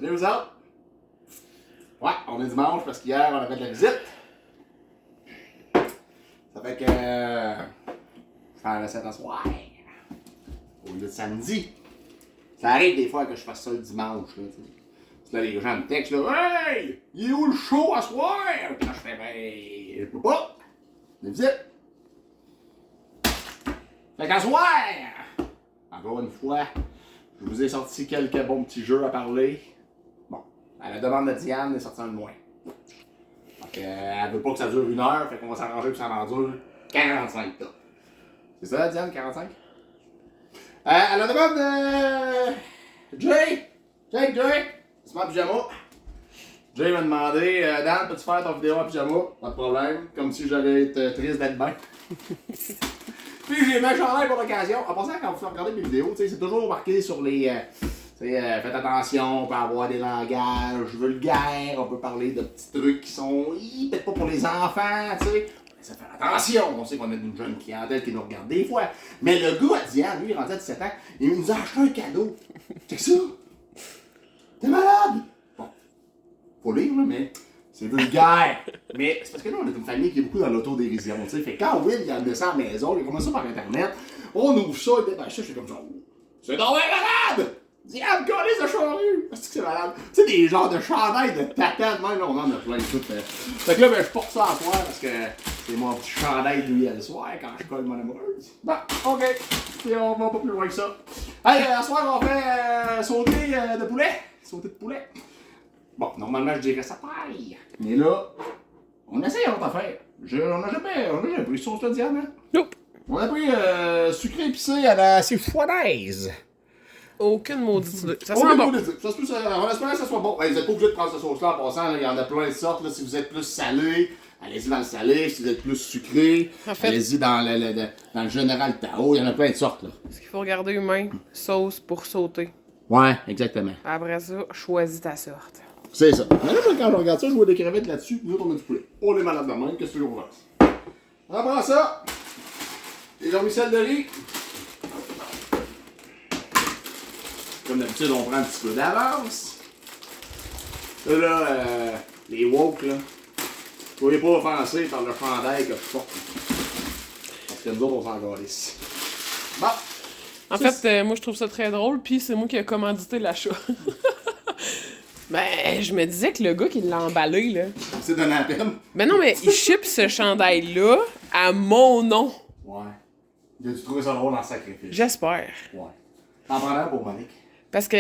Salut vous autres! Ouais, on est dimanche parce qu'hier on a fait de la visite. Ça fait que. Je fais la recette à soir. Au lieu de samedi. Ça arrive des fois que je fasse ça le dimanche. Là, t'sais. Là, les gens me textent là, hey! Il est où le show à soir? Puis là, je fais, ben. Je peux pas. Des visites. Fait qu'à soir! Encore une fois, je vous ai sorti quelques bons petits jeux à parler. Bon, à la demande de Diane, il est sorti un de moins. Donc, elle veut pas que ça dure 1 heure, fait qu'on va s'arranger pour que ça en dure 45 tas. C'est ça, Diane, 45? À la demande de Jay! Jay! C'est mon pyjama. Jay m'a demandé, Dan, peux-tu faire ton vidéo en pyjama? Pas de problème, comme si j'allais être triste d'être bien. Puis j'ai mis un chandail pour l'occasion. En passant, quand vous regardez mes vidéos, c'est toujours marqué sur les. Faites attention, on peut avoir des langages vulgaires, on peut parler de petits trucs qui sont peut-être pas pour les enfants, tu sais. Ça fait attention, on sait qu'on a une jeune clientèle qui nous regarde des fois. Mais le gars à Diane, lui, il est rendu à 17 ans, il nous a acheté un cadeau. C'est ça? T'es malade? Bon, faut lire, là, mais. C'est vulgaire! Mais c'est parce que là, on est une famille qui est beaucoup dans l'autodérision, tu sais. Fait que quand Will, il a amené ça à la maison, il a commencé ça par Internet, on ouvre ça, et ben, je fais comme ça. C'est donc malade! Diable, collez de charrue! Est-ce que c'est malade? Tu sais, des genres de chandails de tatane, même là, on en a plein, tout. Fait que là, ben, je porte ça à soir parce que c'est mon petit chandail de lui à le soir quand je colle mon amoureuse. Bon, ok. Et on va pas plus loin que ça. Hey, à soir, on fait sauter de poulet. Sauter de poulet. Bon, normalement, je dirais ça paille. Mais là, on essaye une autre affaire. On n'a jamais pris sauce là, Diane, hein? Nope. On a pris sucré épicé à la sifoinaise. Aucune maudite idée. Ça sent bon. Ça se peut, on espère que ça soit bon. Hey, vous n'êtes pas obligé de prendre cette sauce-là en passant. Il y en a plein de sortes. Là. Si vous êtes plus salé, allez-y dans le salé. Si vous êtes plus sucré, en fait, allez-y dans le général Tao. Il y en a plein de sortes. Là. Parce qu'il faut regarder humain, sauce pour sauter. Ouais, exactement. Après ça, choisis ta sorte. C'est ça. Mais là, quand je regarde ça, je vois des crevettes là-dessus. Nous autres, on a du poulet. On est malade de même. Qu'est-ce que tu veux qu'on fasse? On prend ça. Les vermicelles de riz. Comme d'habitude, on prend un petit peu d'avance. Là, les woke, là. Soyez pas offensés par le chandail que je porte. Parce que nous autres, on s'en calisse. Bon. En fait, moi, je trouve ça très drôle, puis c'est moi qui ai commandité l'achat. Ben, je me disais que le gars qui l'a emballé, là... C'est donné à peine. Ben non, mais il ship ce chandail-là à mon nom. Ouais. Il a dû trouver ça drôle en sacrifice. J'espère. Ouais. T'en prends un pour Monique. Parce que...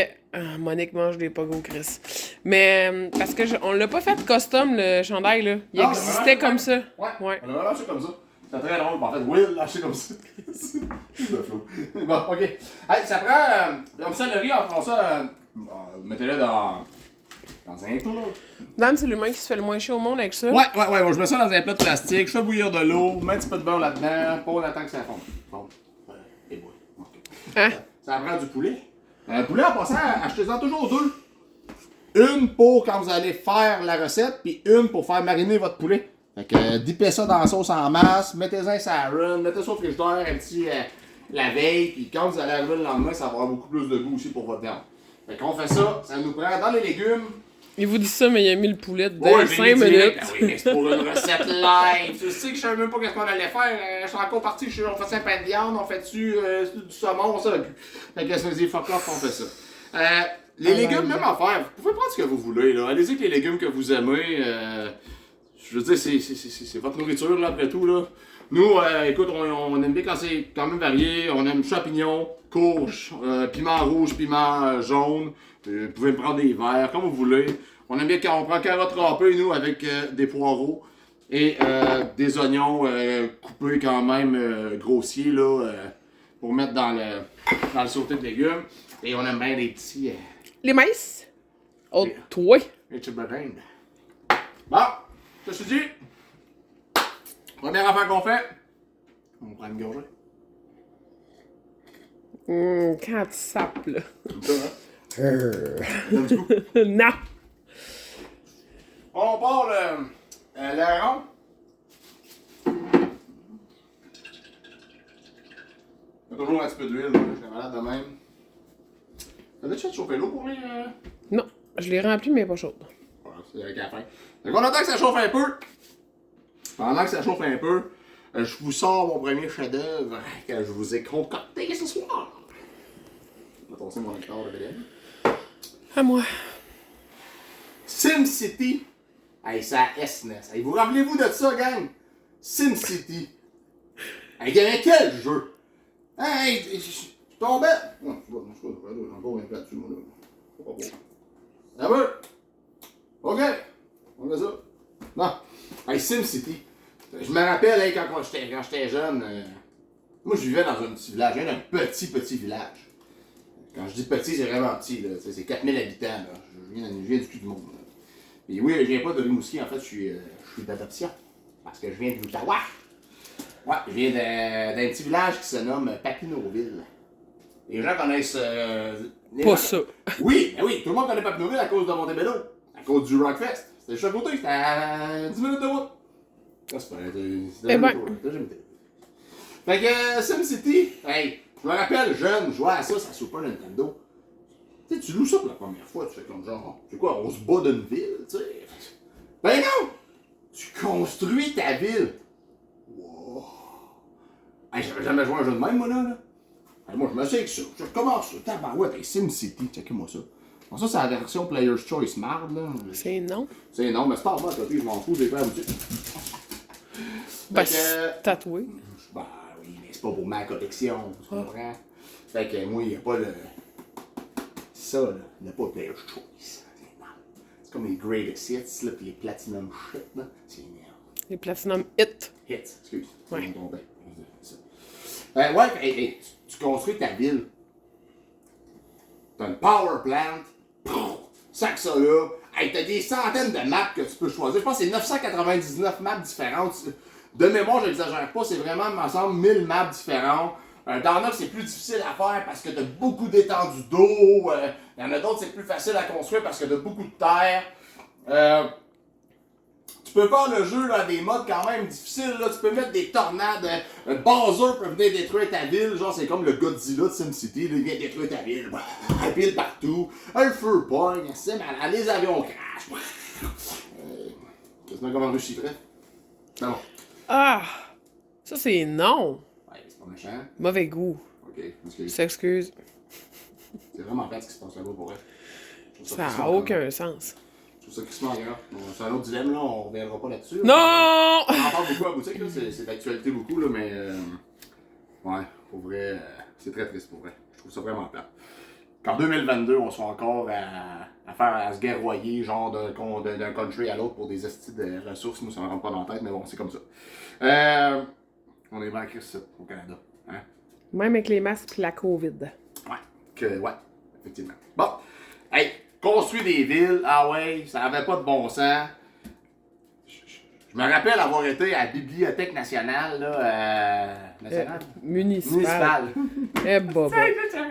Monique mange des pogos, Chris. Mais parce que on l'a pas fait custom, le chandail, là. Il existait comme ça. Ouais. On l'a lâché comme ça. C'est très drôle. En fait, Will lâché comme ça. C'est le flow. Bon, ok. Hey, ça prend... comme ça, le riz, on prend ça... mettez-le dans un plat. Dan, c'est l'humain qui se fait le moins chier au monde avec ça. Ouais. Bon, je mets ça dans un plat de plastique, je fais bouillir de l'eau, mets un petit peu de beurre là-dedans, pas on attend que ça fonde. Bon. Et bois. Okay. Hein? Ça prend du poulet. Poulet, en passant, achetez-en toujours 2. Une pour quand vous allez faire la recette, puis une pour faire mariner votre poulet. Fait que dipez ça dans la sauce en masse, mettez-en ça run, mettez ça au frigidaire un petit la veille, puis quand vous allez arriver le lendemain, ça va avoir beaucoup plus de goût aussi pour votre viande. Fait qu'on fait ça, ça nous prend dans les légumes. Il vous dit ça, mais il a mis le poulet dedans 5 minutes. Ben oui, mais c'est pour une recette live. Tu sais que je savais même pas qu'est-ce qu'on allait faire. Je suis encore parti, on fait un pain de viande, on fait du saumon, on savait plus. Fait que c'est fuck off, on fait ça. Les légumes, même affaire. Vous pouvez prendre ce que vous voulez, là. Allez-y avec les légumes que vous aimez. Je veux dire, c'est votre nourriture, là, après tout, là. Nous, écoute, on aime bien quand c'est quand même varié. On aime champignons, courges, piment rouge, piment jaune. Vous pouvez me prendre des verres, comme vous voulez. On aime bien quand on prend carottes râpées, nous, avec des poireaux et des oignons coupés quand même grossiers, là, pour mettre dans le sauté de légumes. Et on aime bien les petits... Les maïs. Oh, toi. Les chibadines. Bon, qu'est-ce que tu dis? Première affaire qu'on fait, on prend une gorgée. Quand tu sapes, là. Comme ça, hein? Donne du coup. Non. On part le rond. Il y a toujours un petit peu d'huile, je suis malade de même. T'as déjà chauffé l'eau pour lui? Non. Je l'ai rempli, mais pas chaude. Voilà, c'est avec la fin. Donc on attend que ça chauffe un peu. Pendant que ça chauffe un peu, je vous sors mon premier chef-d'œuvre que je vous ai concocté ce soir. Je vais tasser mon lecteur de BDM. À moi. SimCity. Hey, c'est à SNES. Hey, vous rappelez-vous de ça, gang? SimCity. Hey, il y avait quel jeu? Hey, je tombais. Non, je vais encore un peu là-dessus, moi, là. C'est pas beau. Ah ouais? Ok. On fait ça. Non. Hey, SimCity. Je me rappelle, hey, quand j'étais jeune, moi, je vivais dans un petit village. Je viens d'un petit village. Quand je dis petit, c'est vraiment petit, là. C'est 4000 habitants, là. Je viens du cul du monde, là. Et oui, je viens pas de Rimouski, en fait, je suis d'adoption. Parce que je viens de l'Outaouais. Ouais, je viens d'un petit village qui se nomme Papineauville. Les gens connaissent. Pas ça. Oui, ben oui, tout le monde connaît Papineauville à cause de Montebello. À cause du Rockfest. C'était juste à côté, c'était à 10 minutes de route. Ça, c'est pas. C'était jamais été. Fait que SimCity, hey, je me rappelle, jeune, je jouais à ça Super Nintendo. Tu sais, tu loues ça pour la première fois, tu fais comme genre, c'est quoi, on se bat d'une ville, tu sais. Ben non! Tu construis ta ville. Wow! Hey, j'avais jamais joué à un jeu de même, moi, là. Hey, moi, je me sais avec ça. Je recommence ça. Tabarouette, hey, SimCity, checkez-moi ça. Bon, ça, c'est la version Player's Choice marde, là. C'est non. C'est non, mais c'est pas moi, côté, je m'en fous, je l'ai fait à la boutique. Ben, c'est tatoué. Ben oui, mais c'est pas pour ma collection, tu comprends? Fait que moi, il n'y a pas le. Ça, là, il n'y a pas de Player's Choice. C'est comme les Greatest Hits, là, pis les Platinum Shit, là. C'est merde. Les Platinum Hit. Hits, excuse. Ouais. Ouais, hey, tu construis ta ville. T'as une power plant. Sac ça là. Hey, t'as des centaines de maps que tu peux choisir. Je pense que c'est 999 maps différentes. De mémoire, je n'exagère pas, c'est vraiment, il me semble, 1000 maps différentes. T'en as que c'est plus difficile à faire parce que t'as beaucoup d'étendue d'eau. Il y en a d'autres c'est plus facile à construire parce que t'as beaucoup de terre. Tu peux faire le jeu dans des modes quand même difficiles. Là. Tu peux mettre des tornades. Bowser peut venir détruire ta ville. Genre, c'est comme le Godzilla de SimCity. Là, il vient détruire ta ville. Il pile partout. Un feu pogne. C'est malade. Les avions crashent. Quasiment comme un russe chiffré. Non. Ah! Ça, c'est non. Ouais, c'est pas méchant. Mauvais goût. Ok, excuse. S'excuse. C'est vraiment plate ce qui se passe là-bas pour elle. Ça n'a aucun sens. Je trouve ça crissement grave. C'est un autre dilemme, là, on reviendra pas là-dessus. Non! On en parle beaucoup à boutique, là, c'est d'actualité beaucoup, là, mais. Ouais, pour vrai, c'est très triste pour vrai. Je trouve ça vraiment plate. Qu'en 2022, on soit encore à se guerroyer, genre d'un country à l'autre pour des estis de ressources, nous ça me rentre pas dans la tête, mais bon, c'est comme ça. On est bien Christ au Canada. Hein? Même avec les masques et la COVID. Ouais, effectivement. Bon, hey, construire des villes, ah ouais, ça avait pas de bon sens. Je me rappelle avoir été à la Bibliothèque nationale, là, nationale? Municipale. Eh, bobo.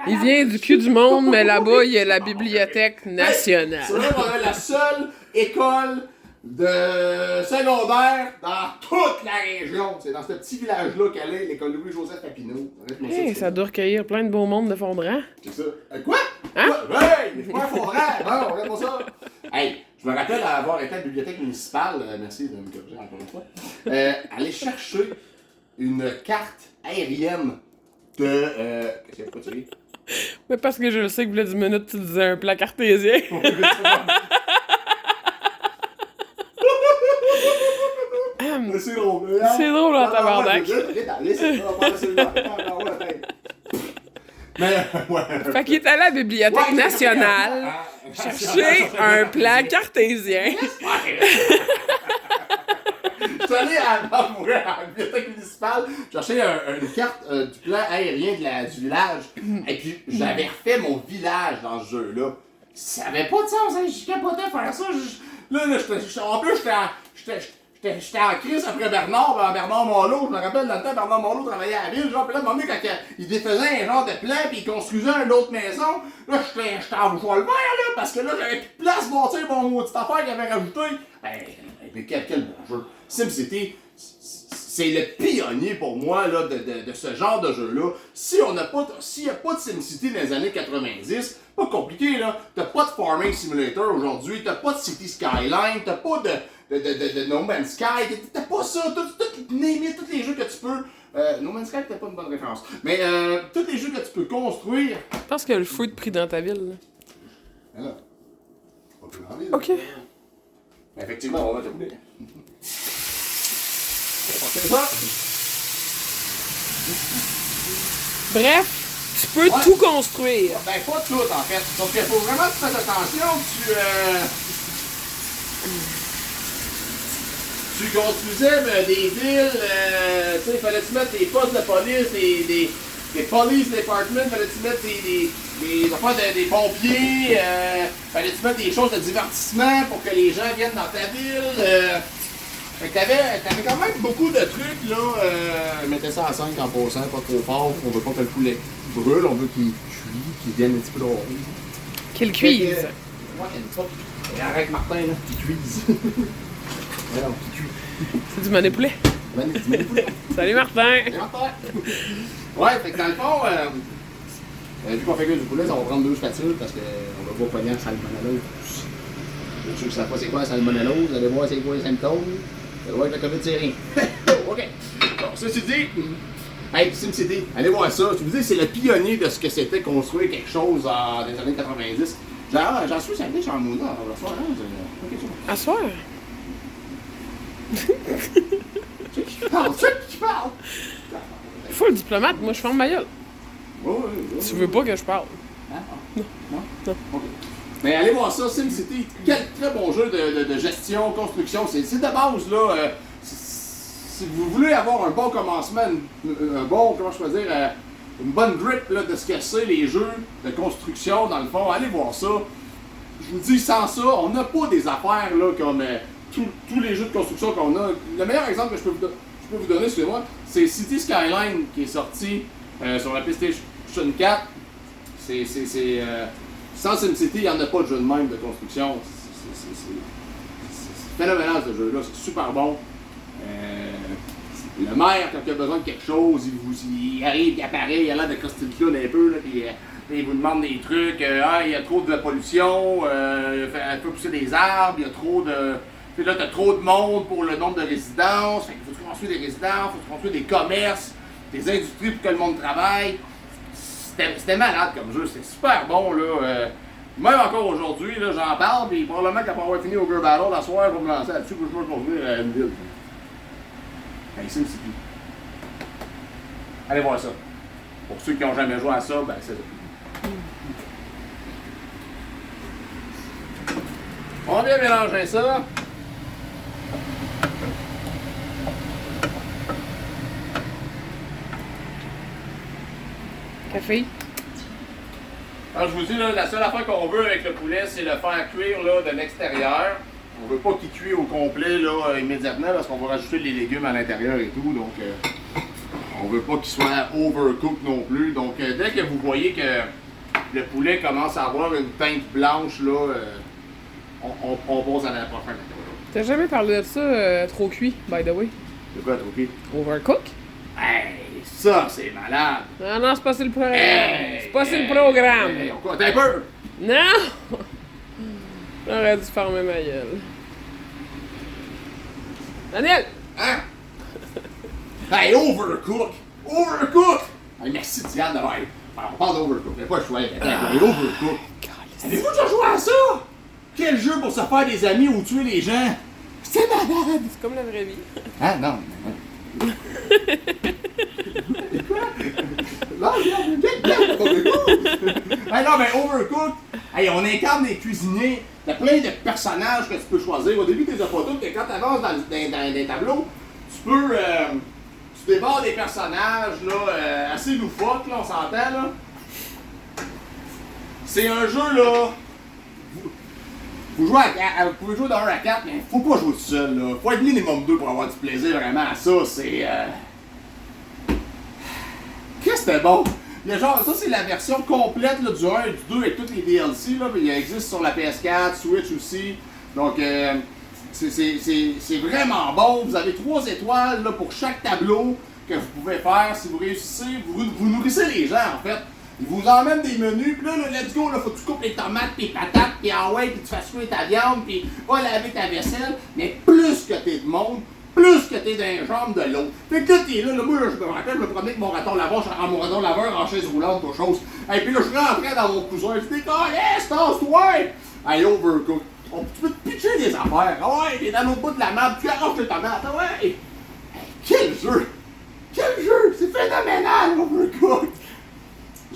Il vient du cul du monde, mais là-bas, il y a la Bibliothèque nationale. C'est vrai qu'on avait la seule école de secondaire dans toute la région. C'est dans ce petit village-là qu'elle est, l'école Louis-Joseph Papineau. Hey, ça doit recueillir plein de beau monde de fondrant. C'est ça. Quoi? Hein? Quoi? Hey! C'est pas un fondrant! Non, on regarde pas ça. Hey, je me rappelle avoir été à la bibliothèque municipale, merci de me corriger encore une fois, aller chercher une carte aérienne de. Qu'est-ce que tu dis? Mais parce que je le sais que, vous 10 minutes, tu disais un plan cartésien. C'est drôle. C'est drôle en tabarnak. Mais, ouais. Fait qu'il est allé à la Bibliothèque nationale chercher un plan cartésien. Je suis allé à la bibliothèque municipale chercher une carte du plan aérien du village. Et puis, j'avais refait mon village dans ce jeu-là. Ça avait pas de sens, hein? Je capotais à faire ça. En plus, j'étais en crise après Bernard Monlot. Je me rappelle, dans le temps, Bernard Monlot travaillait à la ville. Genre, puis là, à un moment donné, quand il défaisait un genre de plan, puis il construisait une autre maison, là, j'étais en joie le vert, là, parce que là, j'avais plus de place pour bâtir mon maudite affaire qu'il avait rajouté. Mais quel bon jeu. SimCity, c'est le pionnier pour moi là, de ce genre de jeu-là. S'il n'y a pas de SimCity dans les années 90, pas compliqué là. T'as pas de Farming Simulator aujourd'hui, t'as pas de City Skyline, t'as pas de No Man's Sky, t'as pas ça. Tous les jeux que tu peux. No Man's Sky, c'était pas une bonne référence. Mais tous les jeux que tu peux construire. Je pense qu'il y a le feu de prix dans ta ville. Là. Là. Pas plus grand ville. Ok. Effectivement, on va terminer. C'est ça. Bref, tu peux tout construire. Ben, pas tout en fait. Donc, il faut vraiment que tu fasses attention. Tu construisais des villes, tu sais, fallait-tu mettre des postes de police, des police departments, fallait-tu mettre des affaires des pompiers, fallait-tu mettre des choses de divertissement pour que les gens viennent dans ta ville. Fait que t'avais quand même beaucoup de trucs, là. Mettez ça à 5 en passant, pas trop fort. On veut pas que le poulet brûle, on veut qu'il cuise, qu'il devienne un petit peu drôle. Qu'il cuise. Moi, j'aime pas. Et arrête Martin, là, qu'il cuise. Non, qu'il cuise. C'est du manipulé. Salut Martin! Salut Martin! Ouais, fait que dans le fond, vu qu'on fait que du poulet, on va prendre 2 spatules parce qu'on va pas pogner la salmonellose. Pour ceux qui ne savent pas c'est quoi la salmonellose, vous allez voir c'est quoi les symptômes. Ça doit être la COVID, c'est rien. OK. Bon, ceci dit, hey, SimCity, allez voir ça. Je vous dis, c'est le pionnier de ce que c'était construire quelque chose dans les années 90. J'en suis samedi, j'en mouna. On va faire, hein? OK, c'est bon. À soir? C'est qui parle? C'est qui parle? Faut le diplomate, moi je ferme ma gueule. Tu veux pas que je parle? Hein? Non. OK. Mais allez voir ça, SimCity. Quel très bon jeu de gestion, construction. C'est de base, là. Si vous voulez avoir un bon commencement, un bon, comment je peux dire, une bonne grip là, de ce que c'est les jeux de construction, dans le fond, allez voir ça. Je vous dis, sans ça, on n'a pas des affaires là, comme tous les jeux de construction qu'on a. Le meilleur exemple que je peux vous donner, excusez-moi, c'est City Skyline qui est sorti sur la PlayStation 4. Sans SimCity, il n'y en a pas de jeu de même de construction. C'est phénoménal ce jeu-là, c'est super bon. Le maire, quand il a besoin de quelque chose, il arrive, il apparaît, il a l'air de Costil Clown un peu, là, puis il vous demande des trucs. Il y a trop de pollution, il faut pousser des arbres, il y a trop de. Puis là, tu as trop de monde pour le nombre de résidences. Il faut construire des résidences, il faut construire des commerces, des industries pour que le monde travaille. C'était malade comme jeu, c'était super bon là. Même encore aujourd'hui, là, j'en parle, puis probablement qu'après avoir fini Ogre Battle, la soirée, je vais me lancer là-dessus pour que je peux construire une ville. Ben, SimCity. Allez voir ça. Pour ceux qui n'ont jamais joué à ça, ben c'est ça. On va bien mélanger ça. Café. Alors, je vous dis, là, la seule affaire qu'on veut avec le poulet, c'est le faire cuire là, de l'extérieur. On veut pas qu'il cuise au complet là, immédiatement parce qu'on va rajouter les légumes à l'intérieur et tout. Donc, on veut pas qu'il soit overcooked non plus. Donc, dès que vous voyez que le poulet commence à avoir une teinte blanche, là, on passe à la prochaine. T'as jamais parlé de ça trop cuit, by the way? C'est quoi, trop cuit? Overcook? Hey, ça, c'est malade! Ah non, c'est pas ça le programme. Hey, C'est pas ça le programme. T'as un peu! Non! J'aurais dû fermer ma gueule. Daniel! Hein? Hey, overcook! Overcook! Hey, merci Diane d'avoir. On parle d'overcook, mais pas le choix. Hey, overcook! Avez-vous déjà joué à ça? Quel jeu pour se faire des amis ou tuer les gens? C'est malade! C'est comme la vraie vie. Hein? Non. Non, hey, non, mais Overcook, hey, on incarne des cuisiniers. Il y a plein de personnages que tu peux choisir. Au début, tu les as pas tous, mais quand tu avances dans les tableaux, tu peux. Tu débordes des personnages là, assez loufoques, là, on s'entend. Là. C'est un jeu, là. Vous pouvez jouer de 1 à 4, mais faut pas jouer tout seul. Là. Faut être minimum 2 pour avoir du plaisir vraiment à ça. C'est. Qu'est-ce que c'était bon? Il y a genre, ça c'est la version complète là, du 1 et du 2 avec tous les DLC. Là, mais il existe sur la PS4, Switch aussi. Donc, C'est vraiment bon. Vous avez 3 étoiles là, pour chaque tableau que vous pouvez faire. Si vous réussissez, vous nourrissez les gens en fait. Ils vous emmènent des menus, puis là, let's go, là, faut que tu coupes les tomates, puis les patates, puis ah ouais, puis tu fasses cuire ta viande, puis va laver ta vaisselle. Mais plus que t'es de monde, plus que t'es dans les jambes de l'autre. Fait que là, t'es là, moi, je me rappelle, je me promenais avec mon raton laveur, mon raton laveur en chaise roulante, autre chose. Et puis là, je rentrais dans mon cousin, je dis, oh yes, tasse-toi! Hey, overcook. Tu peux te pitcher des affaires. Ah ouais, t'es dans l'autre bout de la map, tu arraches les tomates. Ah ouais! Hey, quel jeu! Quel jeu! C'est phénoménal, Overcooked!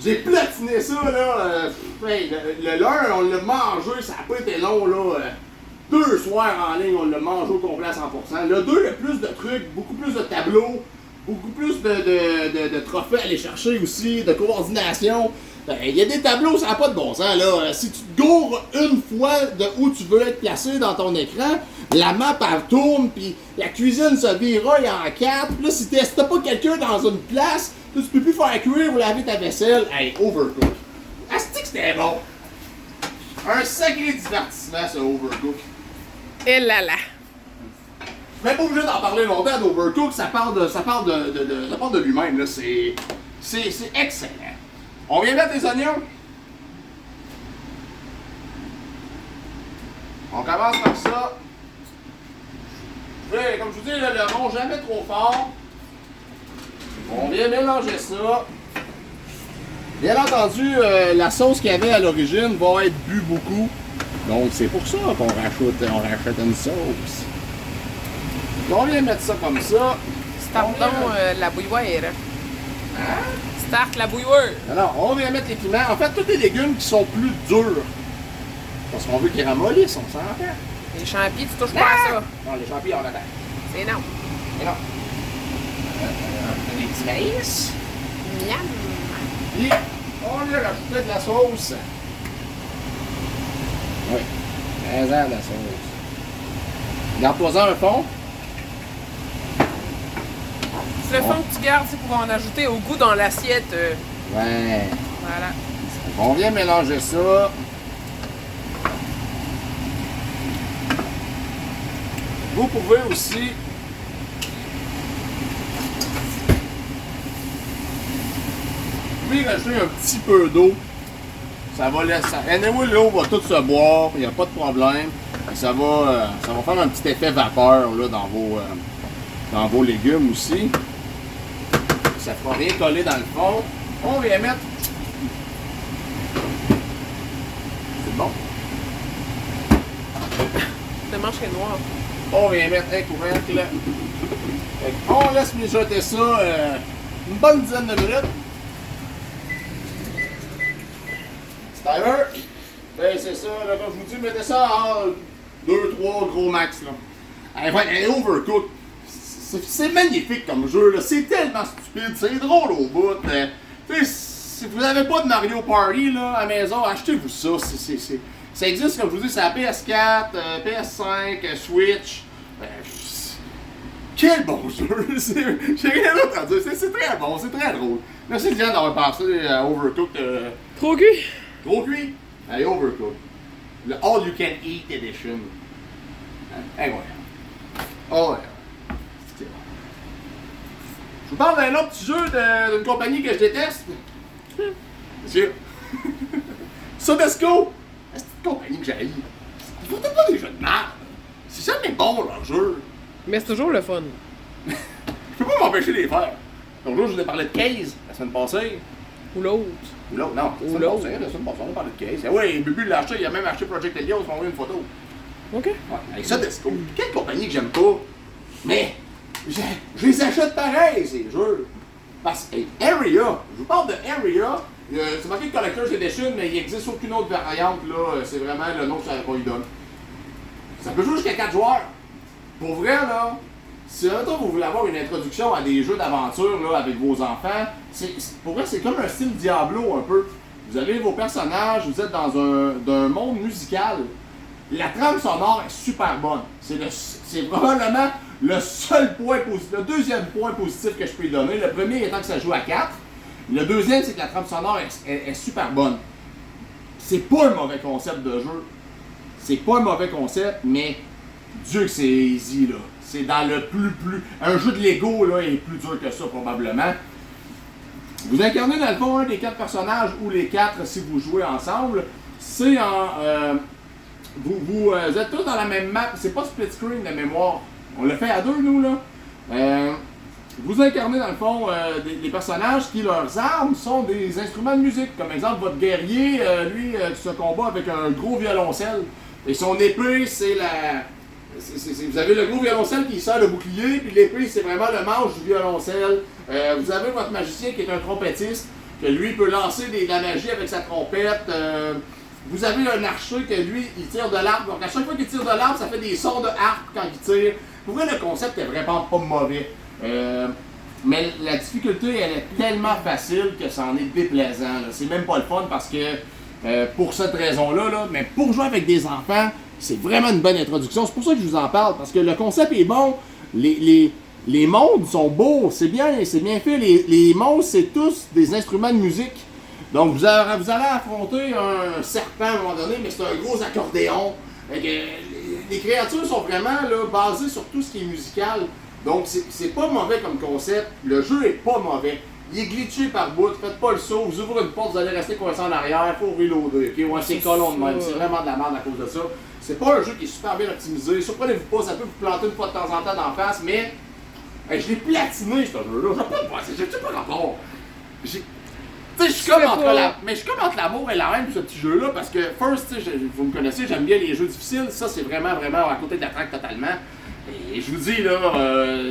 J'ai platiné ça, là. Le leur, on l'a mangé, ça n'a pas été long, là. 2 soirs en ligne, on l'a mangé au complet à 100%. Le 2, il y a plus de trucs, beaucoup plus de tableaux, beaucoup plus de trophées à aller chercher aussi, de coordination. Il y a des tableaux, ça n'a pas de bon sens, là. Si tu te gourres une fois de où tu veux être placé dans ton écran, la map, elle tourne, puis la cuisine se viraille en 4. Là, si t'as pas quelqu'un dans une place, là, tu peux plus faire cuire ou laver ta vaisselle. Hey, Overcooked. Asti que c'était bon. Un sacré divertissement, ce Overcooked. Et là là. Je suis même pas obligé d'en parler longtemps d'Overcooked, ça parle de lui-même, là. C'est excellent. On vient mettre les oignons. On commence par ça. Et comme je vous dis, là, le rond jamais trop fort. On vient mélanger ça. Bien entendu, la sauce qu'il y avait à l'origine va être bu beaucoup. Donc c'est pour ça qu'on rachète une sauce. On vient mettre ça comme ça. Startons la bouilloire. Hein? Start la bouilloire. Alors, on vient mettre les piments. En fait, tous les légumes qui sont plus durs. Parce qu'on veut qu'ils ramollissent, on s'entend. Les champis, tu touches pas à ça. Non, les champis, on attend. C'est non. Et non. Des petits maïs. Miam. Puis, on lui rajouter de la sauce. Oui. 13 ans de la sauce. Garde-toi-en un fond. C'est le fond que tu gardes, c'est pour en ajouter au goût dans l'assiette. Ouais. Voilà. On vient mélanger ça. Vous pouvez aussi rajouter un petit peu d'eau. Ça va laisser. Anyway, l'eau va tout se boire, il n'y a pas de problème. Ça va faire un petit effet vapeur là, dans vos légumes aussi. Ça ne fera rien coller dans le fond. On vient mettre. C'est bon. Le manche est noir. On vient mettre un couvercle. On laisse mijoter ça une bonne dizaine de minutes. Timer. Ben c'est ça, là, comme je vous dis, mettez ça en 2-3 gros max. Là. Elle est overcooked. C'est magnifique comme jeu, là. C'est tellement stupide, c'est drôle au bout. Si vous n'avez pas de Mario Party là, à la maison, achetez-vous ça. Ça existe, comme je vous dis, c'est la PS4, PS5, Switch. Quel bon jeu! J'ai rien d'autre à dire. C'est très bon, c'est très drôle. Merci Diane d'avoir pensé à Overcooked. Trop cuit. Trop cuit? Allez, Overcooked. Le All You Can Eat Edition. Incroyable. Oh, ouais. C'est bon. Je vous parle d'un autre petit jeu d'une compagnie que je déteste. Monsieur. Sodesco. C'est une compagnie que j'haïs. Ils font pas des jeux de merde. C'est jamais bon leur jeu. Mais c'est toujours le fun. Je peux pas m'empêcher de les faire. Donc là, je vous ai parlé de Case la semaine passée. Ou l'autre. Ou l'autre, non. La semaine passée, on a parlé de Case. Ah oui, Bubu l'a acheté, il a même acheté Project Helios, il m'a envoyé une photo. OK. Ouais, avec ça, Desco. Quelle compagnie que j'aime pas. Mais, je les achète pareil, ces jeux. Parce que, Area, je vous parle de Area. C'est marqué Collector's Edition, mais il n'existe aucune autre variante, là. C'est vraiment le nom qu'on lui donne. Ça peut jouer jusqu'à 4 joueurs. Pour vrai, là, si maintenant vous voulez avoir une introduction à des jeux d'aventure là, avec vos enfants, pour vrai, c'est comme un style Diablo un peu. Vous avez vos personnages, vous êtes dans un monde musical. La trame sonore est super bonne. C'est probablement le seul point positif, le deuxième point positif que je peux lui donner. Le premier étant que ça joue à 4. Le deuxième, c'est que la trame sonore est super bonne. C'est pas un mauvais concept de jeu. C'est pas un mauvais concept, mais Dieu que c'est easy, là. C'est dans le plus... Un jeu de Lego, là, est plus dur que ça, probablement. Vous incarnez, dans le fond, un des 4 personnages, ou les 4 si vous jouez ensemble. C'est en... vous êtes tous dans la même map. C'est pas split screen de mémoire. On l'a fait à 2, nous, là. Vous incarnez, dans le fond, des personnages qui, leurs armes, sont des instruments de musique. Comme exemple, votre guerrier, lui, se combat avec un gros violoncelle. Et son épée, c'est la... vous avez le gros violoncelle qui sert de bouclier, puis l'épée, c'est vraiment le manche du violoncelle. Vous avez votre magicien qui est un trompettiste, que lui peut lancer de la magie avec sa trompette. Vous avez un archer que lui, il tire de l'arbre. Donc à chaque fois qu'il tire de l'arbre, ça fait des sons de harpe quand il tire. Pour vrai, le concept est vraiment pas mauvais. Mais la difficulté, elle est tellement facile que ça en est déplaisant. C'est même pas le fun parce que, pour cette raison-là, mais pour jouer avec des enfants, c'est vraiment une bonne introduction. C'est pour ça que je vous en parle, parce que le concept est bon. Les mondes sont beaux, c'est bien fait. Les monstres, c'est tous des instruments de musique. Donc, vous allez affronter un serpent à un moment donné, mais c'est un gros accordéon. Les créatures sont vraiment là, basées sur tout ce qui est musical. Donc, c'est pas mauvais comme concept. Le jeu est pas mauvais. Il est glitché par bout, faites pas le saut, vous ouvrez une porte, vous allez rester coincé en arrière, il faut reloader. Okay? Ouais, c'est colon de même, c'est vraiment de la merde à cause de ça. C'est pas un jeu qui est super bien optimisé. Surprenez-vous pas, ça peut vous planter une fois de temps en temps d'en face, mais je l'ai platiné ce jeu-là. J'ai pas rapport. Je suis comme entre l'amour et la haine pour ce petit jeu-là, parce que, first, vous me connaissez, j'aime bien les jeux difficiles. Ça, c'est vraiment à côté de la traque totalement. Et je vous dis, là,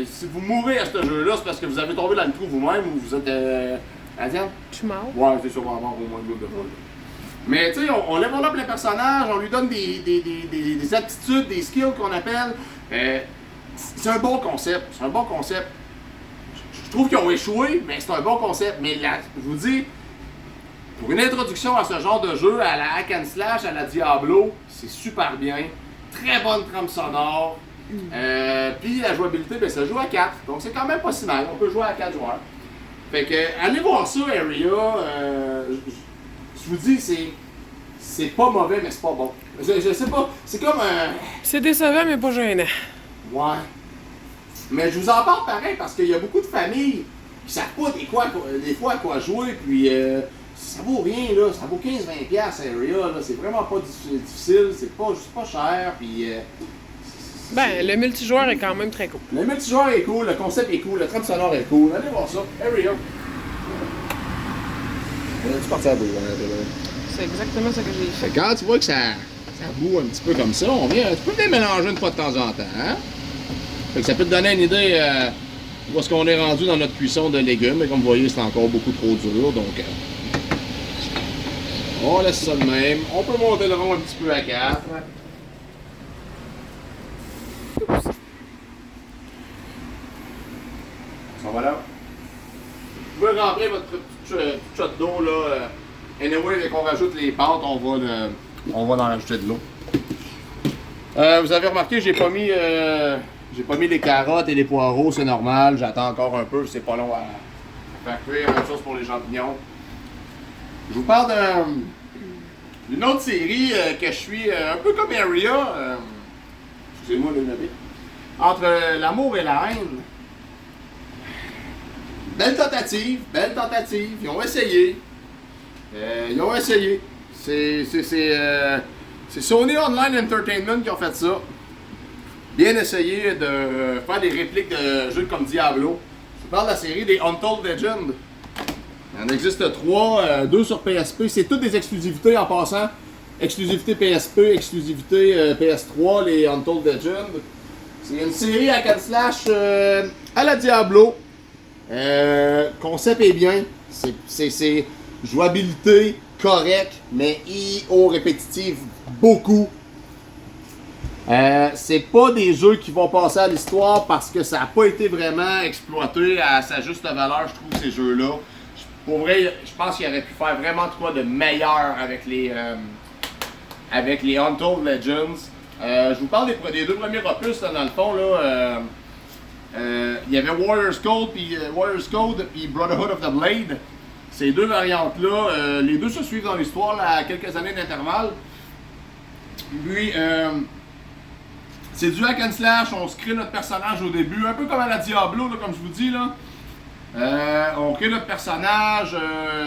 si vous mourrez à ce jeu-là, c'est parce que vous avez tombé dans le trou vous-même ou vous êtes. Adiane? Je suis mort. Ouais, c'est sûrement mort au moins de fois. Mais, tu sais, on développe le personnage, on lui donne des aptitudes, des skills qu'on appelle. C'est un bon concept. C'est un bon concept. Je trouve qu'ils ont échoué, mais c'est un bon concept. Mais là, je vous dis, pour une introduction à ce genre de jeu, à la hack and slash, à la Diablo, c'est super bien. Très bonne trame sonore. Puis la jouabilité, ben, ça joue à 4. Donc c'est quand même pas si mal. On peut jouer à 4 joueurs. Fait que, allez voir ça, Area. Je vous dis, c'est pas mauvais, mais c'est pas bon. Je sais pas. C'est comme un. C'est décevant, mais pas gênant. Ouais. Mais je vous en parle pareil parce qu'il y a beaucoup de familles qui savent pas des fois à quoi jouer, puis ça vaut rien, là. Ça vaut 15-20$ Area, là. C'est vraiment pas difficile, c'est pas cher, puis. Ben, le multijoueur est quand même très cool. Le multijoueur est cool, le concept est cool, le trame sonore est cool. Allez voir ça. Area. Tu parti à deux, C'est exactement ce que j'ai fait. Quand tu vois que ça boue un petit peu comme ça, tu peux bien mélanger une fois de temps en temps, hein? Fait que ça peut te donner une idée où est-ce qu'on est rendu dans notre cuisson de légumes. Mais comme vous voyez, c'est encore beaucoup trop dur, donc on laisse ça de même. On peut monter le rond un petit peu à 4. Voilà. Vous pouvez remplir votre petite shot d'eau là. Anyway, dès qu'on rajoute les pâtes, on va en rajouter de l'eau. Vous avez remarqué, j'ai pas mis les carottes et les poireaux, c'est normal. J'attends encore un peu, c'est pas long à faire cuire. Même chose pour les champignons. Je vous parle d'une autre série que je suis un peu comme Area. Excusez-moi de le noter. Entre l'amour et la haine. Belle tentative. Ils ont essayé. C'est Sony Online Entertainment qui ont fait ça. Bien essayé de faire des répliques de jeux comme Diablo. Je vous parle de la série des Untold Legends. Il en existe 3, 2 sur PSP. C'est toutes des exclusivités en passant. Exclusivité PSP, exclusivité PS3, les Untold Legends. C'est une série hack and slash à la Diablo. Concept est bien. C'est jouabilité correcte, mais IO répétitive beaucoup. C'est pas des jeux qui vont passer à l'histoire parce que ça n'a pas été vraiment exploité à sa juste valeur, je trouve, ces jeux-là. Pour vrai, je pense qu'il aurait pu faire vraiment de quoi de meilleur avec les Untold Legends. Je vous parle des 2 premiers opus, là, dans le fond. Là, il y avait Warrior's Code puis Brotherhood of the Blade. Ces 2 variantes-là, les 2 se suivent dans l'histoire à quelques années d'intervalle. Puis, C'est du hack and slash, on se crée notre personnage au début, un peu comme à la Diablo, là, comme je vous dis. Là. On crée notre personnage,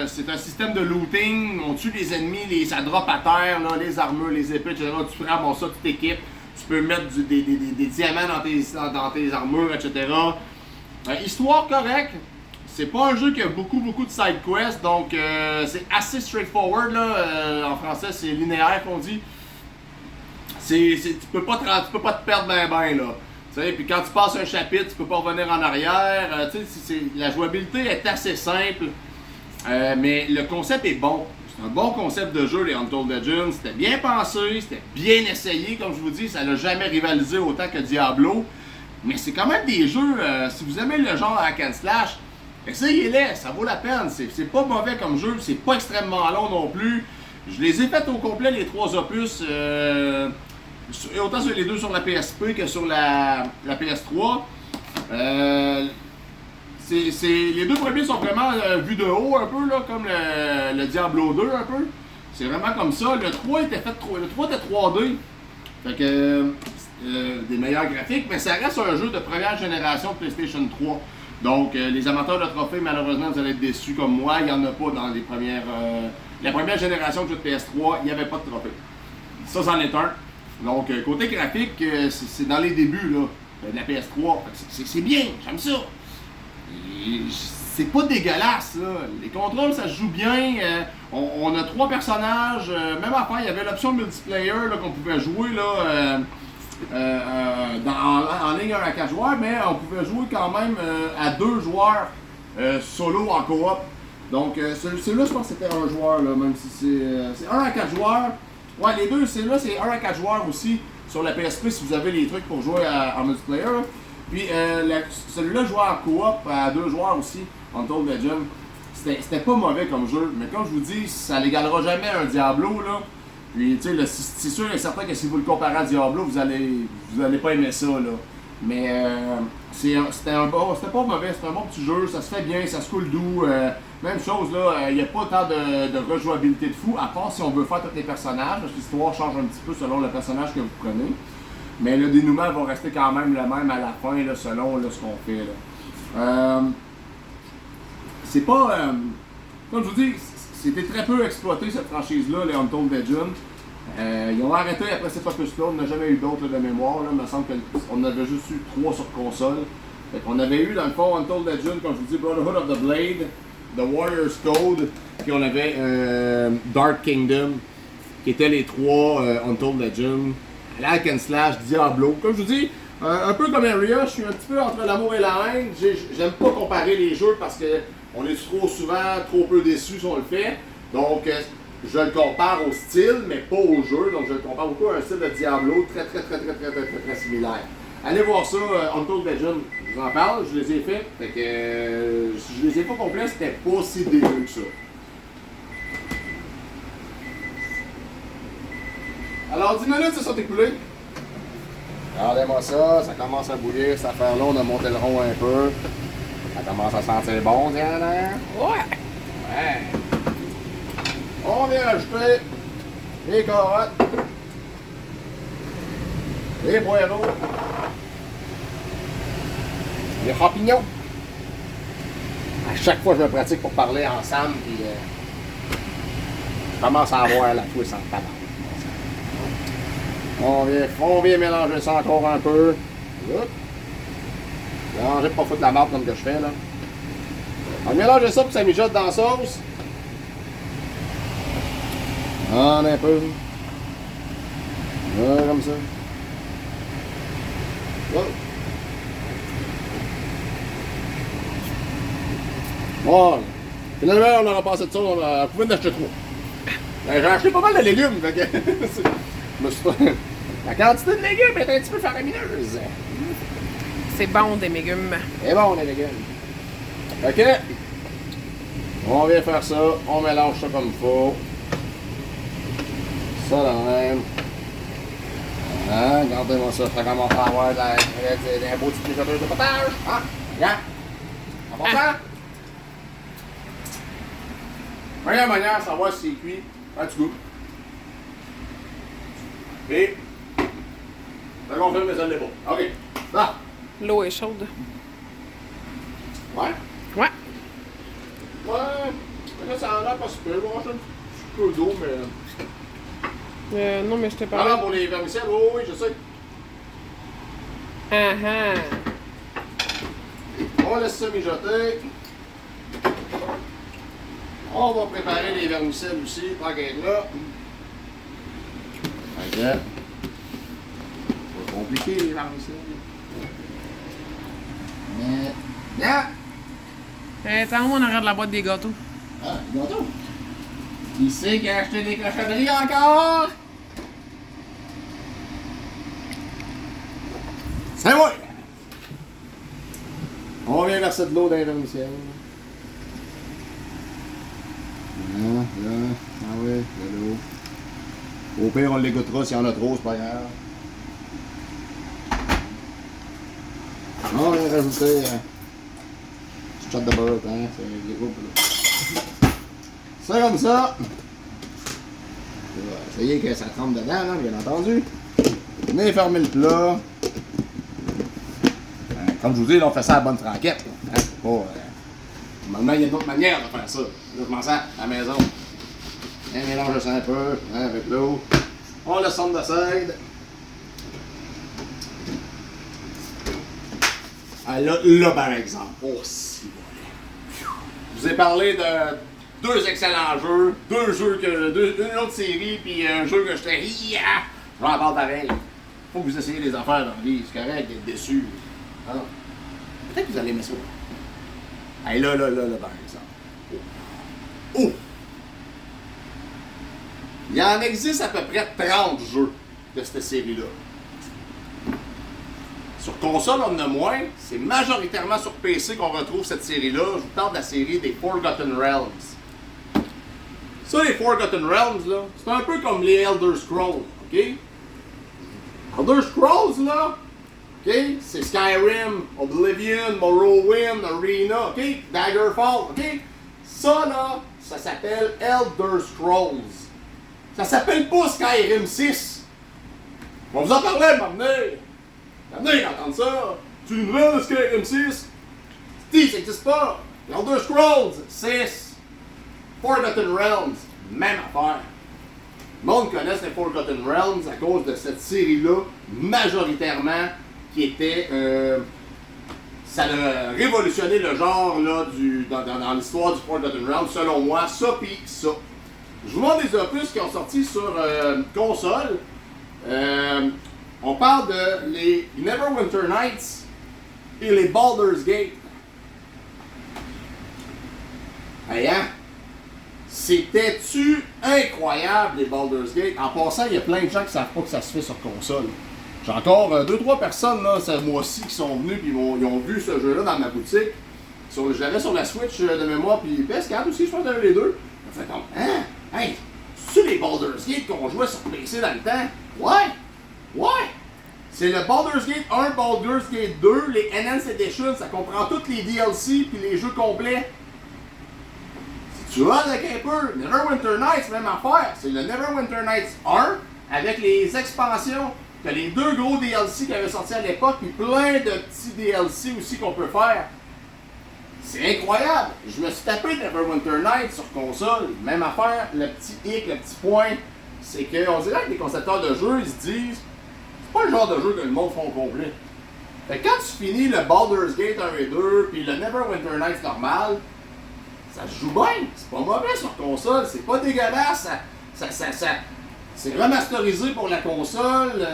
c'est un système de looting, on tue les ennemis, ça drop à terre, là, les armures, les épées, etc. Tu peux ramasser ça, tu t'équipes, tu peux mettre des diamants dans tes armures, etc. Histoire correcte, c'est pas un jeu qui a beaucoup de side quests, donc c'est assez straightforward, là. En français, c'est linéaire qu'on dit. Tu peux pas te perdre ben là. Puis quand tu passes un chapitre, tu peux pas revenir en arrière. La jouabilité est assez simple, mais le concept est bon. C'est un bon concept de jeu, les Untold Legends. C'était bien pensé, c'était bien essayé, comme je vous dis. Ça n'a jamais rivalisé autant que Diablo. Mais c'est quand même des jeux, si vous aimez le genre hack and slash, essayez-les, ça vaut la peine. C'est pas mauvais comme jeu, c'est pas extrêmement long non plus. Je les ai fait au complet, les 3 opus. Autant sur les deux sur la PSP que sur la PS3. Les deux premiers sont vraiment vus de haut un peu, là, comme le Diablo 2 un peu. C'est vraiment comme ça. Le 3 était 3D. Fait que des meilleurs graphiques, mais ça reste un jeu de première génération de PlayStation 3. Donc les amateurs de trophées, malheureusement, vous allez être déçus comme moi. Il n'y en a pas dans les premières. La première génération de jeux de PS3, il n'y avait pas de trophées. Ça, c'en est un. Donc, côté graphique, c'est dans les débuts là, de la PS3. C'est bien, j'aime ça. C'est pas dégueulasse. Là. Les contrôles, ça se joue bien. On a 3 personnages. Même affaire, il y avait l'option multiplayer là, qu'on pouvait jouer là, en ligne 1 à 4 joueurs, mais on pouvait jouer quand même à 2 joueurs solo en coop. Donc, celui-là, je pense que c'était un joueur, là, même si c'est 1 à 4 joueurs. Ouais, les deux, c'est 1 à 4 joueurs aussi sur la PSP si vous avez les trucs pour jouer en multiplayer. Là. Puis celui-là jouait en coop à 2 joueurs aussi, Untold Legends. C'était pas mauvais comme jeu, mais comme je vous dis, ça n'égalera jamais un Diablo. Là. Puis tu sais, c'est sûr et certain que si vous le comparez à Diablo, vous allez pas aimer ça. Là. Mais c'était pas mauvais, c'était un bon petit jeu, ça se fait bien, ça se coule doux. Même chose là, il n'y a pas tant de rejouabilité de fou, à part si on veut faire tous les personnages, parce que l'histoire change un petit peu selon le personnage que vous prenez. Mais le dénouement va rester quand même le même à la fin, là, selon là, ce qu'on fait. Là. C'est pas. Comme je vous dis, c'était très peu exploité cette franchise-là, les Untold Legends. Ils ont arrêté après cet opus-là, on n'a jamais eu d'autres de mémoire. Là. Il me semble qu'on avait juste eu 3 sur console. Fait qu'on avait eu dans le fond Untold Legends, comme je vous dis, Brotherhood of the Blade, The Warrior's Code, puis on avait Dark Kingdom, qui étaient les 3 Untold Legends. Hack and Slash, Diablo. Comme je vous dis, un peu comme Area, je suis un petit peu entre l'amour et la haine. J'aime pas comparer les jeux parce que on est trop souvent, trop peu déçus si on le fait. Donc, je le compare au style, mais pas au jeu. Donc, je le compare beaucoup à un style de Diablo très similaire. Allez voir ça, Untold Legends. Je vous en parle, je les ai fait. Fait que si je les ai pas complets, c'était pas si dégueu que ça. Alors, 10 minutes se sont écoulées. Regardez-moi ça, ça commence à bouillir, cette affaire-là, on a monté le rond un peu. Ça commence à sentir bon, Diana. Ouais. On vient rajouter les carottes, les poireaux, les champignons. À chaque fois, je me pratique pour parler ensemble, puis je commence à avoir la twist en tabac. On vient mélanger ça encore un peu. Mélanger pour pas foutre la marde comme que je fais là. On va mélanger ça pour que ça mijote dans la sauce. On un peu. Voilà, comme ça. Voilà. Finalement, on aura passé de ça, on pouvait en acheter 3. J'ai acheté pas mal de légumes, fait que la quantité de légumes est un petit peu faramineuse. C'est bon des légumes. C'est bon les légumes. Ok. On vient faire ça, on mélange ça comme il faut. Ça là même. Hein, regardez-moi ça, ça commence à avoir un beau petit mijoteur de potage. Ah, regarde. On va faire. Première manière, savoir si c'est cuit. Un petit goût. Et Ça confirme que ça ne l'est pas. OK. Bon. L'eau est chaude. Ouais? Ouais. Ouais. Là, ça a l'air pas super. Bon, j'ai un petit peu d'eau, mais... Non, mais je te Ah, parlais. pour les vermicelles, oui, je sais. On laisse ça mijoter. On va préparer les vermicelles aussi, tant qu'elle est là. Ok. C'est pas compliqué, les vermicelles. Mais... Bien! Attends, on arrête la boîte des gâteaux. Ah, les gâteaux! Qui c'est qui a acheté des cochonneries encore? C'est moi! On vient verser de l'eau dans les vermicelles. Ah ouais, de l'eau. Au pire, on l'égouttera s'il y en a trop, c'est pas grave. On va rajouter une petite shot de beurre, hein, c'est les groupes là. C'est comme ça. On va essayer que ça trempe dedans, là, bien entendu. On a fermé le plat. Comme je vous dis, là, on fait ça à la bonne franquette. Hein? Pas, normalement, il y a d'autres manières de faire ça. Là, je m'en sers à la maison. On mélange ça un peu hein, avec l'eau. On le sonde de side. Ah, là, par exemple. Oh, si bon. Je vous ai parlé de deux excellents jeux. Deux jeux une autre série, puis un jeu que j'étais. J'en parle pareil. Faut que vous essayiez les affaires dans la vie. C'est correct d'être déçu. Ah non. Peut-être que vous allez aimer ça. Hey, là, par exemple. Oh! Il en existe à peu près 30 jeux de cette série-là. Sur console, on en a moins. C'est majoritairement sur PC qu'on retrouve cette série-là. Je vous parle de la série des Forgotten Realms. Ça, les Forgotten Realms, là, c'est un peu comme les Elder Scrolls, OK? Elder Scrolls, là, OK? C'est Skyrim, Oblivion, Morrowind, Arena, OK? Daggerfall, OK? Ça, là, ça s'appelle Elder Scrolls. Ça s'appelle pas Skyrim 6. On va vous en parler, m'amener. M'amener d'entendre ça. Tu une nouvelle de Skyrim 6? Si, ça n'existe pas. Elder Scrolls 6. Forgotten Realms, même affaire. Le monde connaît les Forgotten Realms à cause de cette série-là, majoritairement, qui était... ça a révolutionné le genre là, dans l'histoire du Forgotten Realms, selon moi, ça pis ça. Je vous montre des opus qui ont sorti sur console. On parle de les Neverwinter Nights et les Baldur's Gate. Hey, hein? C'était-tu incroyable, les Baldur's Gate? En passant, il y a plein de gens qui ne savent pas que ça se fait sur console. J'ai encore 2-3 personnes là, ce mois-ci qui sont venues et ils ont vu ce jeu-là dans ma boutique. Je l'avais sur la Switch de mémoire, puis PS4 aussi, je pense que j'avais les deux. J'ai fait comme, hein? Hey, c'est-tu les Baldur's Gate qu'on jouait sur PC dans le temps? Ouais! C'est le Baldur's Gate 1, Baldur's Gate 2, les Enhanced Edition, ça comprend tous les DLC puis les jeux complets. Tu vois avec un peu, Neverwinter Nights, même affaire. C'est le Neverwinter Nights 1 avec les expansions. T'as les deux gros DLC qui avaient sorti à l'époque, puis plein de petits DLC aussi qu'on peut faire. C'est incroyable! Je me suis tapé Neverwinter Nights sur console. Même affaire, le petit hic, le petit point, c'est qu'on dirait que les concepteurs de jeu, ils se disent c'est pas le genre de jeu que le monde font au complet. Fait que quand tu finis le Baldur's Gate 1 et 2, puis le Neverwinter Nights normal, ça se joue bien. C'est pas mauvais sur console, c'est pas dégueulasse. C'est remasterisé pour la console,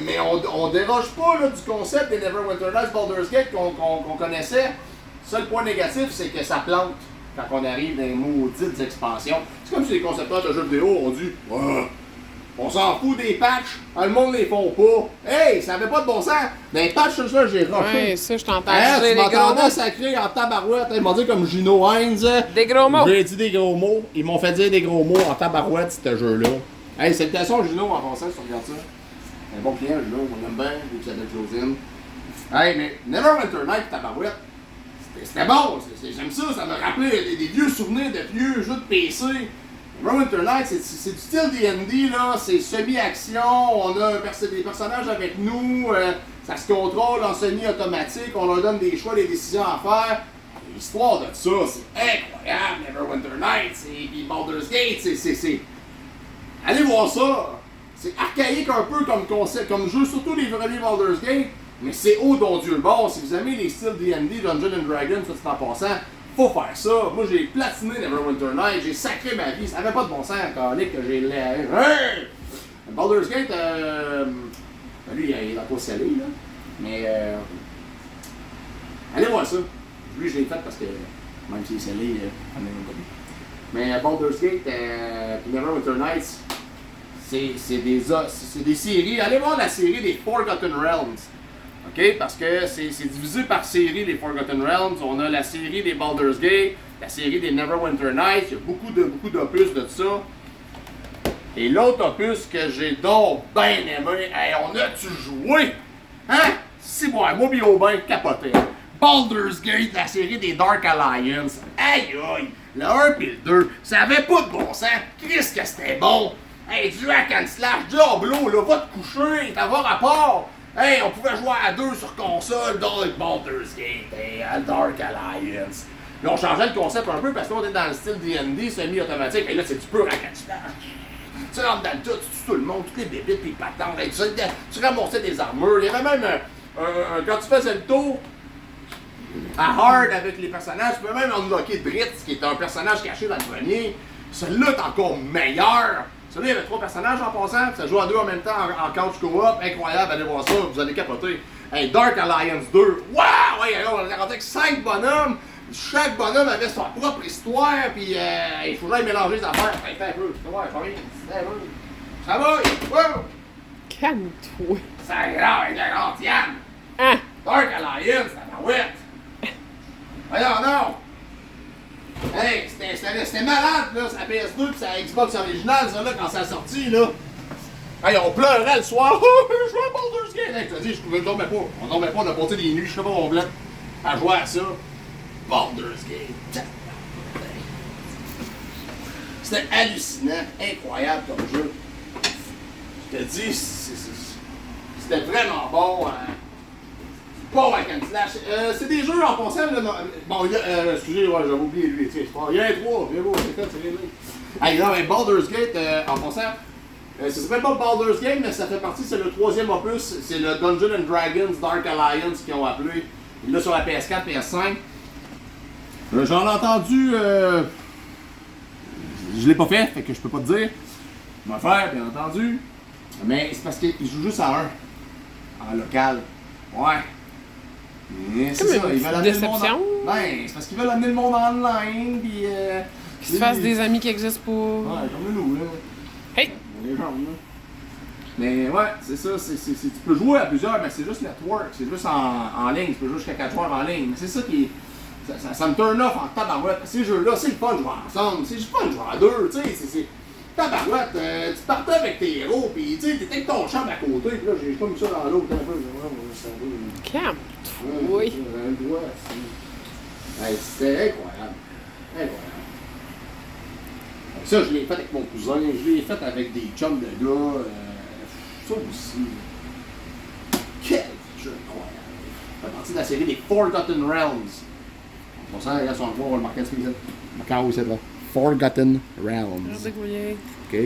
mais on déroge pas là, du concept des Neverwinter Nights Baldur's Gate qu'on connaissait. Le seul point négatif, c'est que ça plante quand on arrive dans les maudites expansions. C'est comme si les concepteurs de jeux vidéo ont dit on s'en fout des patchs, le monde les font pas. Hey, ça avait pas de bon sens. Dans les patchs, ça, j'ai rushé. Ouais, ça, je t'entends Hein, dire tu des gros m'entendais mots. sacré en tabarouette. Ils m'ont dit comme Gino Hines. Des gros mots. J'ai dit des gros mots. Ils m'ont fait dire des gros mots en tabarouette, ce jeu-là. Hey, salutations Gino en passant, si tu regardes ça. Un bon client, Gino, on l'aime bien, vu qu'il s'appelle Claudine. Hey, mais Neverwinter Night, tabarouette. C'était bon, j'aime ça, ça me rappelait des vieux souvenirs de vieux jeux de PC. Neverwinter Nights, c'est du style D&D, là, c'est semi-action, on a des personnages avec nous, ça se contrôle en semi-automatique, on leur donne des choix, des décisions à faire. L'histoire de ça, c'est incroyable, Neverwinter Nights, et puis Baldur's Gate, c'est... Allez voir ça! C'est archaïque un peu comme concept, comme jeu, surtout les premiers Baldur's Gate, mais c'est haut don Dieu le bon. Si vous aimez les styles D&D, Dungeons and Dragons, tout en passant, faut faire ça. Moi, j'ai platiné Neverwinter Nights, j'ai sacré ma vie, ça avait pas de bon sens, calique, que j'ai... Hey! Baldur's Gate, lui, il est dans pas scellé, là, mais... allez voir ça. Lui, je l'ai fait parce que, même s'il est scellé, on est même pas. Mais Baldur's Gate et Neverwinter Nights, c'est des séries. Allez voir la série des Forgotten Realms. OK? Parce que c'est divisé par série, les Forgotten Realms. On a la série des Baldur's Gate, la série des Neverwinter Nights. Il y a beaucoup d'opus de ça. Et l'autre opus que j'ai donc bien aimé, hey, on a-tu joué? Hein? Si moi pis Aubin capoté. Baldur's Gate, la série des Dark Alliance. Aïe aïe! Le 1 pis le 2, ça avait pas de bon sens. Qu'est-ce que c'était bon! Hey, du hack and slash, Diablo, là, va te coucher, t'as pas rapport! Hey, on pouvait jouer à 2 sur console dans le Baldur's Gate, hey, à Dark Alliance. Là, on changeait le concept un peu parce qu'on était dans le style D&D semi-automatique. Et là, c'est du pur hack and slash. Tu rentres dans le tas, tu tues tout le monde, toutes les bébites pis patentes. Hey, tu ramassais des armures. Il y avait même quand tu faisais le tour, à hard avec les personnages, tu peux même unlocker Dritz, qui est un personnage caché dans le premier. Celui-là est encore meilleur. Celui-là, il y avait 3 personnages en passant, ça joue à 2 en même temps en couch co-op. Incroyable, allez voir ça, vous allez capoter. Hey, Dark Alliance 2, waouh! Ouais, on était rendu avec 5 bonhommes. Chaque bonhomme avait son propre histoire, puis il faudrait mélanger les affaires. Hey, fais un peu, ça va, ça va, wow! Calme-toi. Ça grave avec la grande Yann. Hein? Dark Alliance, la barouette. Voyons non! Hey, c'était malade, là, sa PS2 pis sa Xbox originale, ça, là, quand ça a sorti, là. Hey, on pleurait le soir. Oh, je joue à Baldur's Gate. Hey, tu te dis, je dormais pas. On dormait pas, on a passé des nuits, je sais pas complètes, à jouer à ça. Baldur's Gate. C'était hallucinant, incroyable comme jeu. Je te dis, c'était vraiment bon. Bon, hack and slash. C'est des jeux en passant. Là, bon, excusez, ouais, j'avais oublié lui. Il y a un 3, bien beau, c'est fait, c'est réglé. Hey, là, Baldur's Gate, en passant, ça s'appelle pas Baldur's Gate, mais ça fait partie, c'est le 3e opus. C'est le Dungeons and Dragons Dark Alliance qu'ils ont appelé. Là, sur la PS4, PS5. J'en ai entendu. Je l'ai pas fait que je peux pas te dire. Je vais faire, bien entendu. Mais c'est parce qu'ils jouent juste à un. En local. Ouais. C'est ça, ils veulent amener le monde en... Ben, c'est parce qu'ils veulent amener le monde en ligne, pis Qu'ils se fassent des amis qui existent pas. Ouais, comme nous, là. Hey! Les gens, là. Mais ouais, c'est ça, tu peux jouer à plusieurs, mais c'est juste network, c'est juste en ligne, tu peux jouer jusqu'à 4 joueurs en ligne. Mais c'est ça qui est... Ça me turn off en tabarouette. Ces jeux-là, c'est le fun de jouer ensemble, c'est le fun de jouer à deux, tu sais, c'est... Tabarouette, tu partais avec tes héros, pis tu sais, t'étais avec ton chambre à côté, pis là, j'ai pas mis ça dans l'autre un peu. Calme-toi. Oui. C'était incroyable. Incroyable. Ça, je l'ai fait avec mon cousin, je l'ai fait avec des chums de gars. Ça aussi. Quel jeu incroyable. Ça fait partie de la série des Forgotten Realms. Bon, ça, là, son on va le marquer ce qu'il y a. Marquant où c'est là. Forgotten Realms. OK.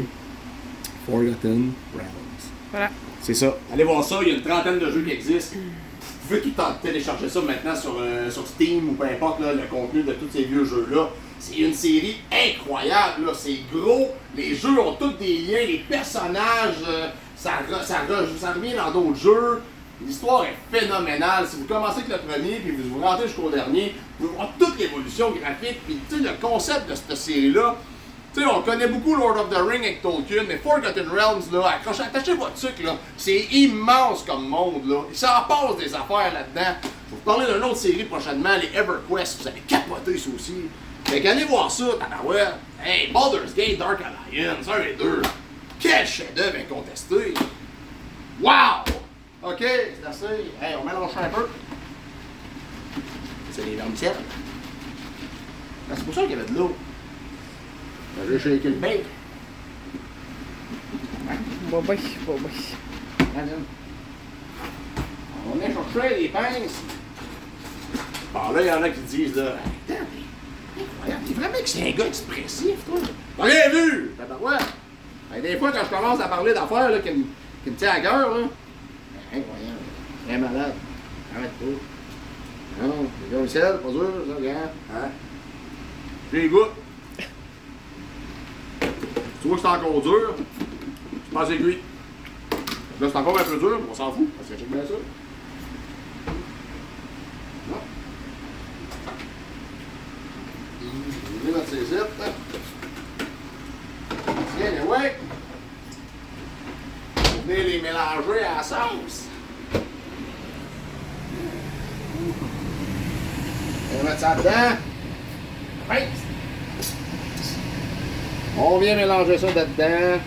Forgotten Realms. Voilà. C'est ça. Allez voir ça, il y a une trentaine de jeux qui existent. Vous pouvez tout télécharger ça maintenant sur Steam ou peu importe là, le contenu de tous ces vieux jeux-là. C'est une série incroyable, là. C'est gros, les jeux ont tous des liens, les personnages, ça revient dans d'autres jeux. L'histoire est phénoménale. Si vous commencez avec le premier puis vous rentrez jusqu'au dernier, vous pouvez voir toute l'évolution graphique. Puis tu sais, le concept de cette série-là, tu sais, on connaît beaucoup Lord of the Rings avec Tolkien, mais Forgotten Realms, là, attachez votre sucre, là. C'est immense comme monde, là. Il s'en passe des affaires là-dedans. Je vais vous parler d'une autre série prochainement, les EverQuest. Vous allez capoter ça aussi. Fait qu'allez voir ça, tabarouette. Hey, Baldur's Gate, Dark Alliance, 1 et 2. Quel chef-d'œuvre incontesté. Wow! OK, c'est assez. Hey, on mélange ça un peu. C'est des vermicelles. C'est pour ça qu'il y avait de l'eau. J'ai shaké le bacon. Bon, ben. On vient chercher les pinces. Bon, là, il y en a qui disent, là, attends, t'es vraiment que c'est un gars expressif, toi. T'as rien vu! Tabarouette! Ouais. Des fois, quand je commence à parler d'affaires là, qui me tient à cœur, là, incroyable. Très malade. Arrête pas. Non, les gars, Michel, pas sûr, ça, regarde. Hein? J'ai les gouttes. Tu vois que c'est encore dur, je pense que c'est cuit. Là, c'est encore un peu dur, mais on s'en fout, parce que check bien ça. Non. Je vais mettre ces zips. Tiens, ouais. Pour venir les mélanger à la sauce. On va mettre ça dedans. Pince. On vient mélanger ça dedans.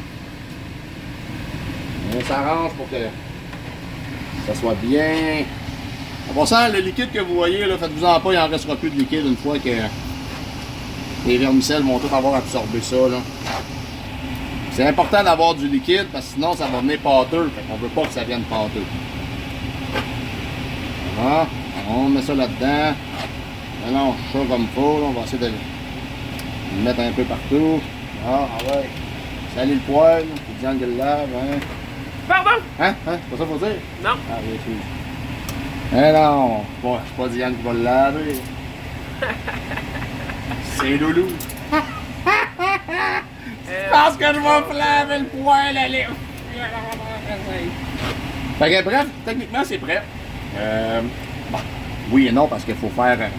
On s'arrange pour que ça soit bien. En passant, le liquide que vous voyez, là, faites-vous-en pas, il n'en restera plus de liquide une fois que les vermicelles vont tout avoir absorbé ça. C'est important d'avoir du liquide parce que sinon ça va venir pâteux. On ne veut pas que ça vienne pâteux. Voilà. On met ça là-dedans. Mélange ça comme il faut. On va essayer de le mettre un peu partout. Ah ouais. Salut le poêle. C'est Diane qui le lave. Hein? Pardon? Hein? C'est pas ça qu'il faut dire? Non. Ah oui, excuse. Eh non, c'est pas Diane qui va le laver. C'est Loulou. Je pense que je vais laver le poêle, allez. Fait que bref, techniquement c'est prêt. Bon, oui et non parce qu'il faut faire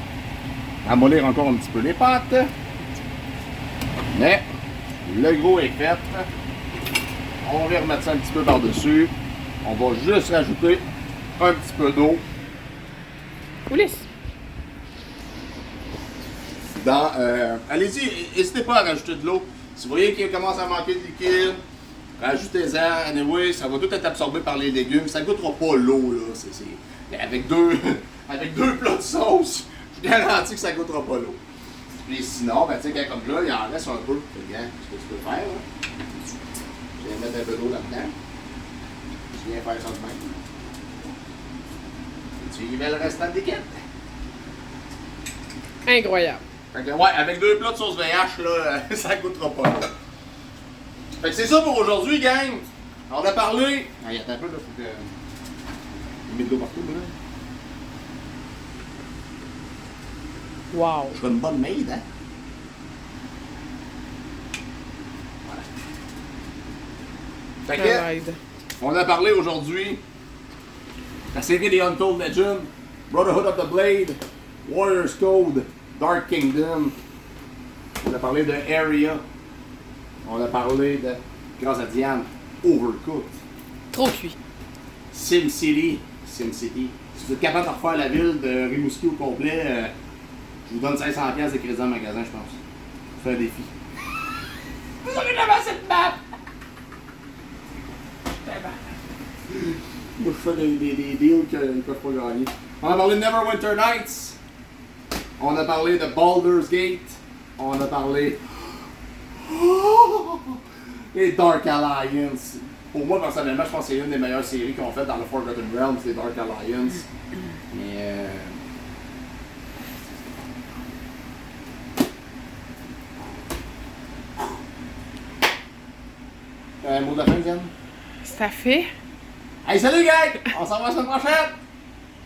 amollir encore un petit peu les pâtes. Mais le gros est fait. On va remettre ça un petit peu par-dessus. On va juste rajouter un petit peu d'eau. Coulisse. Allez-y, n'hésitez pas à rajouter de l'eau. Si vous voyez qu'il commence à manquer de liquide, rajoutez-en. Anyway, ça va tout être absorbé par les légumes. Ça ne goûtera pas l'eau, là. Avec deux plats de sauce, je garantis que ça ne goûtera pas l'eau. Puis sinon, ben, tu sais, comme là, il en reste un peu. Regarde ce que tu peux faire, là. Je viens mettre un peu d'eau là-dedans. Je viens faire ça de même. Et tu y mets le restant de liquide. Incroyable. Fait que, ouais, avec 2 plats de sauce VH, là, ça goûtera pas. Là. Fait que c'est ça pour aujourd'hui, gang. On a parlé. Ah, il y a un peu, là, faut que. Il met de l'eau partout, là. Wow. Je suis une bonne maid, hein? Voilà. Fait que, on a parlé aujourd'hui la série des Untold Legends, Brotherhood of the Blade, Warrior's Code, Dark Kingdom. On a parlé de Area. On a parlé de, grâce à Diane, Overcooked. Trop cuit. SimCity. Si vous êtes capable de refaire la ville de Rimouski au complet, je vous donne 500$ de crédit en magasin, je pense. Je fais un défi. Vous avez jamais cette map! Moi, je fais des deals qu'ils ne peuvent pas gagner. On a parlé de Neverwinter Nights. On a parlé de Baldur's Gate. On a parlé. Et Dark Alliance. Pour moi, personnellement, je pense que c'est une des meilleures séries qu'on fait dans le Forgotten Realms, c'est Dark Alliance. Mais. Un mot de la fin, Diane? Ça fait. Hey, salut, gang! On s'en voit la semaine prochaine!